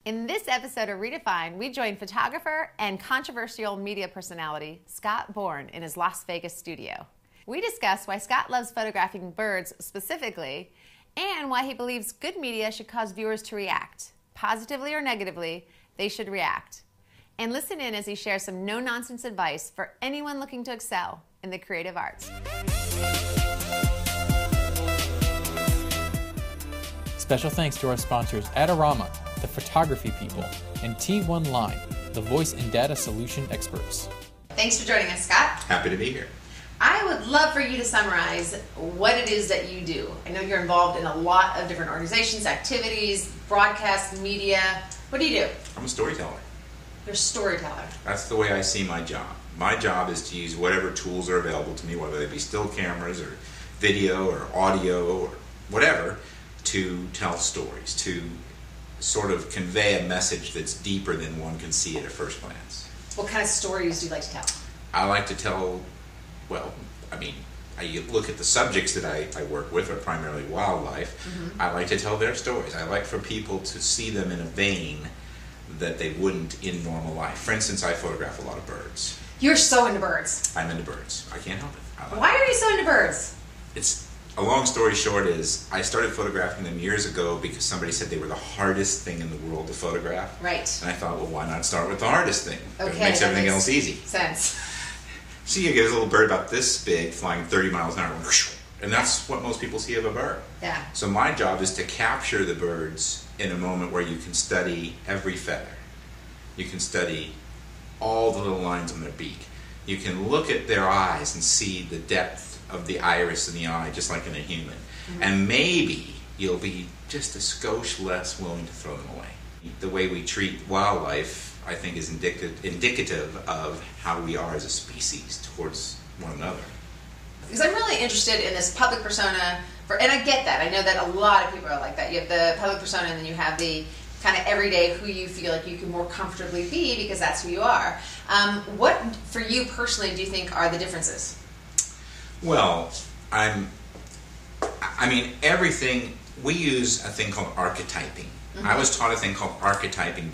In this episode of reDefine, we join photographer and controversial media personality Scott Bourne in his Las Vegas studio. We discuss why Scott loves photographing birds specifically and why he believes good media should cause viewers to react. Positively or negatively, they should react. And listen in as he shares some no-nonsense advice for anyone looking to excel in the creative arts. Special thanks to our sponsors Adorama, the photography people, and T1 Line, the voice and data solution experts. Thanks for joining us, Scott. Happy to be here. I would love for you to summarize what it is that you do. I know you're involved in a lot of different organizations, activities, broadcast, media. What do you do? I'm a storyteller. You're a storyteller. That's the way I see my job. My job is to use whatever tools are available to me, whether they be still cameras or video or audio or whatever, to tell stories, to sort of convey a message that's deeper than one can see at a first glance. What kind of stories do you like to tell? I like to tell, I look at the subjects that I work with are primarily wildlife. Mm-hmm. I like to tell their stories. I like for people to see them in a vein that they wouldn't in normal life. For instance, I photograph a lot of birds. You're so into birds. I'm into birds. I can't help it. Why are you so into birds? A long story short is, I started photographing them years ago because somebody said they were the hardest thing in the world to photograph. Right. And I thought, well, why not start with the hardest thing? Okay, it makes everything else easy. Sense. So you get a little bird about this big flying 30 miles an hour, and that's what most people see of a bird. Yeah. So my job is to capture the birds in a moment where you can study every feather. You can study all the little lines on their beak. You can look at their eyes and see the depth of the iris in the eye, just like in a human. Mm-hmm. And maybe you'll be just a skosh less willing to throw them away. The way we treat wildlife, I think, is indicative of how we are as a species towards one another. Because I'm really interested in this public persona, and I get that. I know that a lot of people are like that. You have the public persona, and then you have the kind of everyday who you feel like you can more comfortably be because that's who you are. What, for you personally, do you think are the differences? Well, everything, we use a thing called archetyping. Mm-hmm. I was taught a thing called archetyping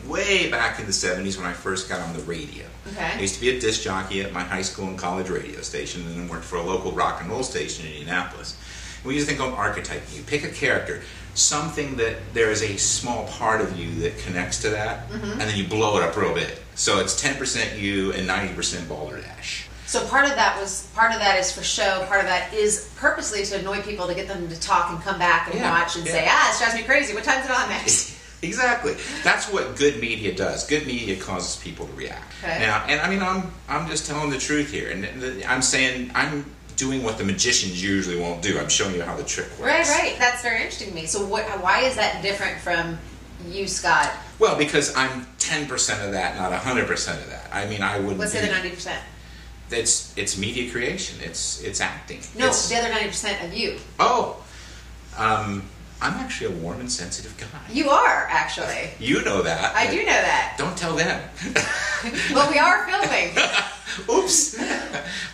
way back in the 70s when I first got on the radio. Okay. I used to be a disc jockey at my high school and college radio station, and then worked for a local rock and roll station in Indianapolis. And we use a thing called archetyping. You pick a character, something that there is a small part of you that connects to that, mm-hmm. and then you blow it up real big. So it's 10% you and 90% balderdash. So part of that is for show, part of that is purposely to annoy people, to get them to talk and come back and watch and say, this drives me crazy, what time's it on next? Exactly. That's what good media does. Good media causes people to react. Okay. Now, and I'm just telling the truth here, and I'm saying I'm doing what the magicians usually won't do. I'm showing you how the trick works. Right. That's very interesting to me. So why is that different from you, Scott? Well, because I'm 10% of that, not 100% of that. I wouldn't. What's the other 90%? It's media creation. It's acting. No, the other 90% of you. Oh, I'm actually a warm and sensitive guy. You are, actually. You know that. I do know that. Don't tell them. Well, we are filming. Oops.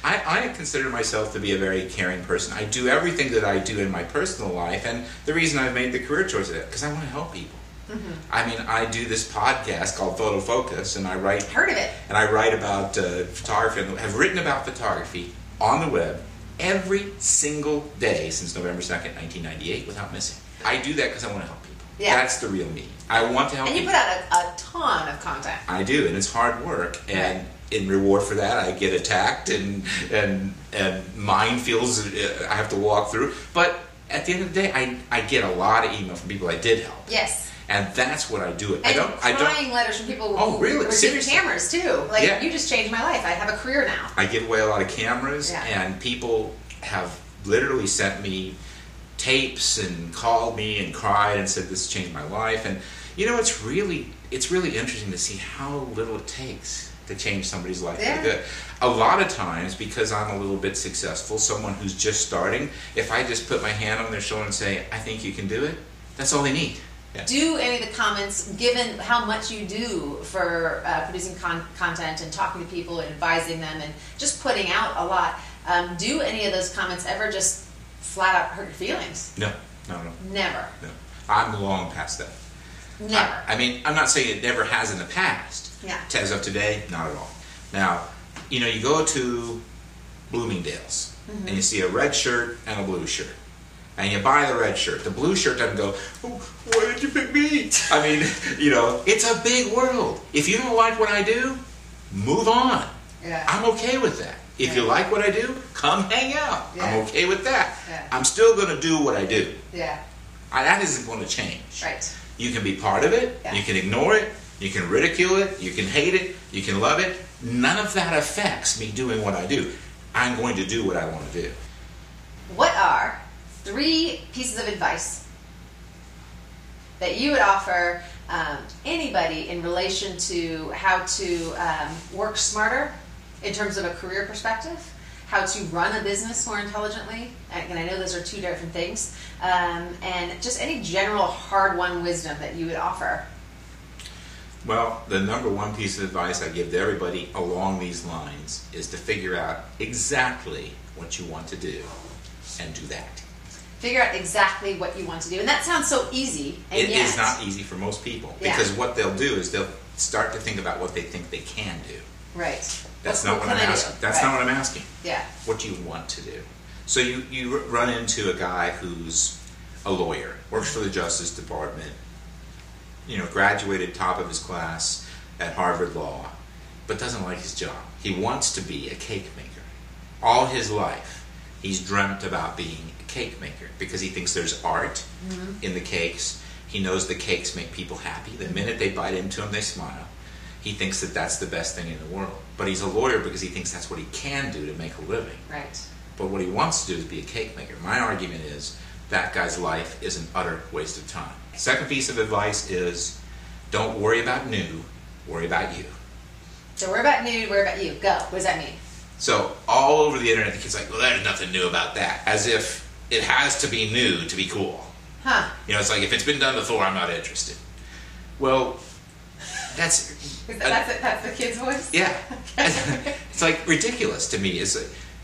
I consider myself to be a very caring person. I do everything that I do in my personal life, and the reason I've made the career choice is because I want to help people. Mm-hmm. I do this podcast called Photo Focus, and I write. Heard of it? And I write about photography, and have written about photography on the web every single day since November 2nd, 1998, without missing. I do that because I want to help people. Yeah. That's the real me. I want to help people. And you put out a ton of content. I do, and it's hard work. And in reward for that, I get attacked, and minefields I have to walk through. But at the end of the day, I get a lot of email from people I did help. Yes. And that's what I do. I don't crying letters from people who receive cameras too. You just changed my life. I have a career now. I give away a lot of cameras, and people have literally sent me tapes and called me and cried and said this changed my life. And it's really interesting to see how little it takes to change somebody's life. Yeah. A lot of times, because I'm a little bit successful, someone who's just starting, if I just put my hand on their shoulder and say, I think you can do it, that's all they need. Yeah. Do any of the comments, given how much you do for producing content and talking to people and advising them and just putting out a lot, do any of those comments ever just flat out hurt your feelings? No. Never? No. I'm long past that. Never. I mean, I'm not saying it never has in the past. Yeah. As of today, not at all. Now, you go to Bloomingdale's and you see a red shirt and a blue shirt. And you buy the red shirt. The blue shirt doesn't go, oh, why did you pick me? I mean, it's a big world. If you don't like what I do, move on. Yeah. I'm okay with that. If you like what I do, come hang out. Yeah. I'm okay with that. Yeah. I'm still going to do what I do. Yeah. That isn't going to change. Right. You can be part of it. Yeah. You can ignore it. You can ridicule it. You can hate it. You can love it. None of that affects me doing what I do. I'm going to do what I want to do. What are 3 pieces of advice that you would offer anybody in relation to how to work smarter in terms of a career perspective, how to run a business more intelligently, and I know those are 2 different things, and just any general hard-won wisdom that you would offer? Well, the number 1 piece of advice I give to everybody along these lines is to figure out exactly what you want to do and do that. Figure out exactly what you want to do. And that sounds so easy. And It yet, is not easy for most people Yeah. because what they'll do is they'll start to think about what they think they can do. Right. That's not what I'm asking. That's not what I'm asking. Yeah. What do you want to do? So you run into a guy who's a lawyer, works for the Justice Department, graduated top of his class at Harvard Law, but doesn't like his job. He wants to be a cake maker. All his life, he's dreamt about being a cake maker because he thinks there's art in the cakes. He knows the cakes make people happy. The minute they bite into them, they smile. He thinks that that's the best thing in the world. But he's a lawyer because he thinks that's what he can do to make a living. Right. But what he wants to do is be a cake maker. My argument is that guy's life is an utter waste of time. Second piece of advice is don't worry about new, worry about you. So worry about new, worry about you. Go. What does that mean? So all over the internet, the kid's like, well, there's nothing new about that. As if it has to be new to be cool. Huh. It's like, if it's been done before, I'm not interested. Well, that's the kid's voice? Yeah. It's like ridiculous to me.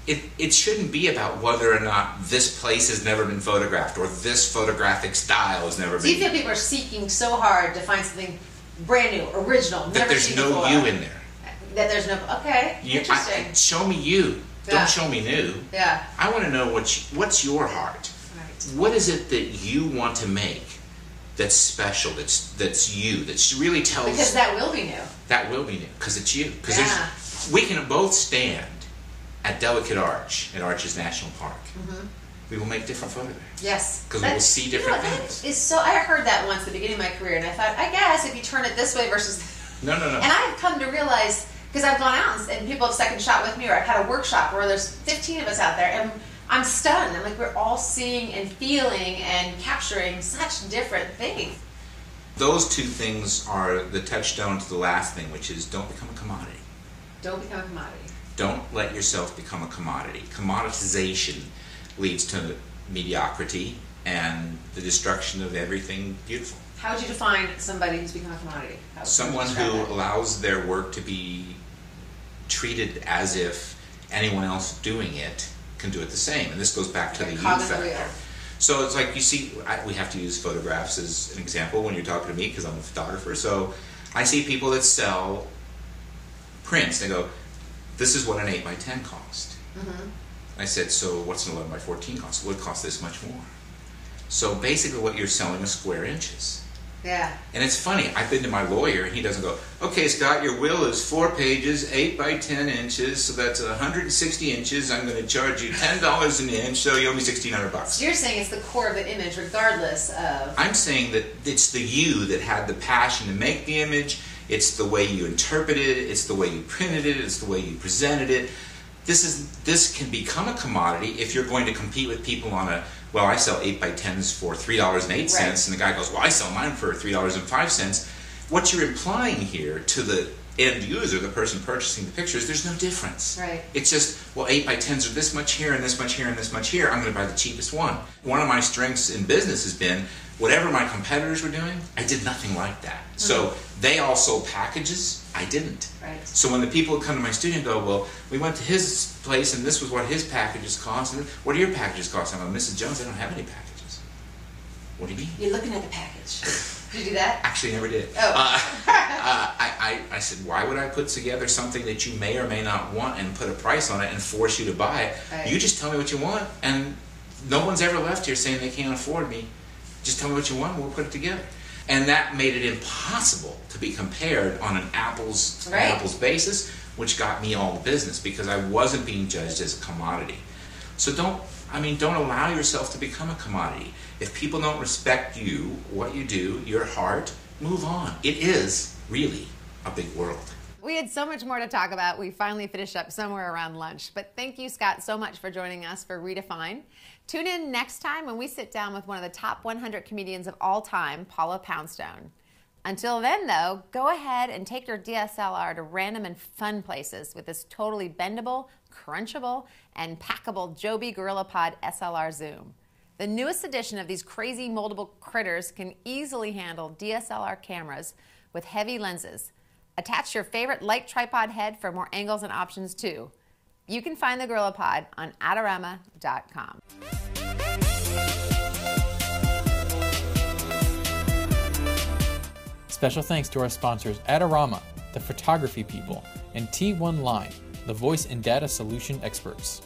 It shouldn't be about whether or not this place has never been photographed or this photographic style has never So been. you feel people are seeking so hard to find something brand new, original, that never there's seen no before. you in there. That there's no, okay, interesting. Show me you. Yeah. Don't show me new. Yeah. I want to know what's your heart. Right. What is it that you want to make that's special, that's you, that really tells... Because that will be new. That will be new, because it's you. Because Yeah. we can both stand at Delicate Arch, at Arches National Park. We will make different photographs. Yes. Because we will see different things. I heard that once at the beginning of my career, and I thought, I guess if you turn it this way versus... No. And I've come to realize, because I've gone out and people have second shot with me, or I've had a workshop where there's 15 of us out there, and I'm stunned. I'm like, we're all seeing and feeling and capturing such different things. Those 2 things are the touchstone to the last thing, which is don't become a commodity. Don't become a commodity. Don't let yourself become a commodity. Commoditization leads to mediocrity and the destruction of everything beautiful. How would you define somebody who's become a commodity? Someone who allows their work to be treated as if anyone else doing it can do it the same. And this goes back to the you factor. So it's like, you see, we have to use photographs as an example when you're talking to me because I'm a photographer. So I see people that sell prints. They go, this is what an 8x10 cost. I said, so what's an 11x14 cost? Well, it costs this much more. So basically what you're selling is square inches. Yeah. And it's funny, I've been to my lawyer and he doesn't go, okay, Scott, your will is 4 pages, 8x10 inches, so that's 160 inches. I'm going to charge you $10 an inch, so you owe me $1,600. So you're saying it's the core of the image regardless of... I'm saying that it's the you that had the passion to make the image. It's the way you interpreted it. It's the way you printed it. It's the way you presented it. This can become a commodity if you're going to compete with people on a, well, I sell 8x10s for $3.08, and the guy goes, well, I sell mine for $3.05. What you're implying here to the end user, the person purchasing the pictures, there's no difference. Right. It's just, well, 8x10s are this much here and this much here and this much here. I'm going to buy the cheapest one. One of my strengths in business has been, whatever my competitors were doing, I did nothing like that. So they all sold packages. I didn't. Right. So when the people would come to my studio and go, well, we went to his place and this was what his packages cost, and what do your packages cost? I'm like, Mrs. Jones, I don't have any packages. What do you mean? You're looking at the package. Did you do that? Actually, never did. Oh. I said, why would I put together something that you may or may not want and put a price on it and force you to buy it? Right. You just tell me what you want, and no one's ever left here saying they can't afford me. Just tell me what you want and we'll put it together. And that made it impossible to be compared on an apples basis, which got me all the business because I wasn't being judged as a commodity. So don't allow yourself to become a commodity. If people don't respect you, what you do, your heart, move on. It is really a big world. We had so much more to talk about. We finally finished up somewhere around lunch. But thank you, Scott, so much for joining us for reDefine. Tune in next time when we sit down with one of the top 100 comedians of all time, Paula Poundstone. Until then, though, go ahead and take your DSLR to random and fun places with this totally bendable, crunchable, and packable Joby GorillaPod SLR Zoom. The newest edition of these crazy moldable critters can easily handle DSLR cameras with heavy lenses. Attach your favorite light tripod head for more angles and options, too. You can find the GorillaPod on Adorama.com. Special thanks to our sponsors Adorama, the photography people, and T1 Line, the voice and data solution experts.